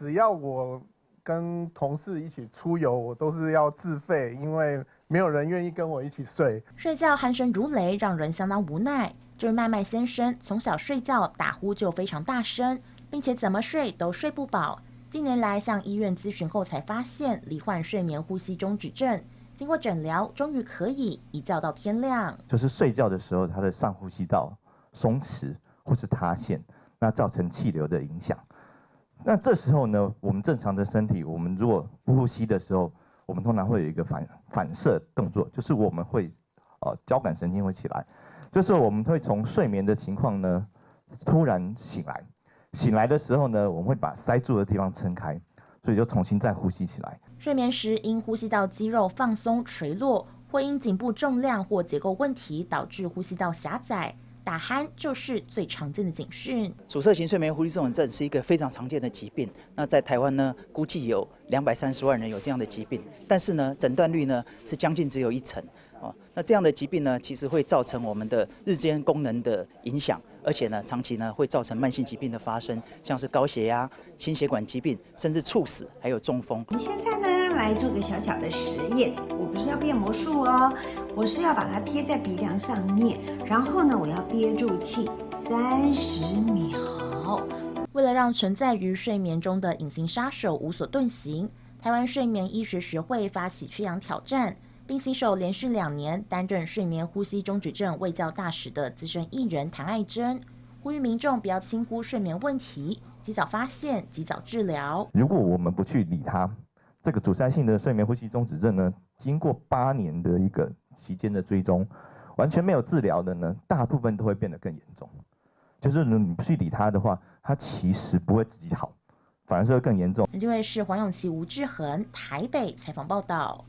只要我跟同事一起出游，我都是要自费，因为没有人愿意跟我一起睡。睡觉鼾声如雷，让人相当无奈。这位麦麦先生从小睡觉打呼就非常大声，并且怎么睡都睡不饱。近年来向医院咨询后，才发现罹患睡眠呼吸中止症。经过诊疗，终于可以一觉到天亮。就是睡觉的时候，他的上呼吸道松弛或是塌陷，那造成气流的影响。那这时候呢，我们正常的身体，我们如果不呼吸的时候，我们通常会有一个反射动作，就是我们会交感神经会起来。这时候我们会从睡眠的情况呢，突然醒来。醒来的时候呢，我们会把塞住的地方撑开，所以就重新再呼吸起来。睡眠时因呼吸道肌肉放松垂落，或因颈部重量或结构问题导致呼吸道狭窄，打鼾就是最常见的警讯。阻塞型睡眠呼吸综合症是一个非常常见的疾病。那在台湾呢，估计有230万人有这样的疾病，但是呢，诊断率呢是将近只有1%。那这样的疾病呢，其实会造成我们的日间功能的影响，而且呢，长期呢会造成慢性疾病的发生，像是高血压、心血管疾病，甚至猝死，还有中风。我们现在呢来做个小小的实验，我不是要变魔术哦，我是要把它贴在鼻梁上面，然后呢，我要憋住气30秒。为了让存在于睡眠中的隐形杀手无所遁形，台湾睡眠医学学会发起缺氧挑战，并携手连续2年担任睡眠呼吸中止症卫教大使的资深艺人谭爱珍，呼吁民众不要轻忽睡眠问题，及早发现，及早治疗。如果我们不去理它，这个阻塞性的睡眠呼吸中止症呢，经过8年的一个期间的追踪，完全没有治疗的呢，大部分都会变得更严重。就是你不去理它的话，它其实不会自己好，反而是会更严重。这位是黄永琪、吴志恒台北采访报道。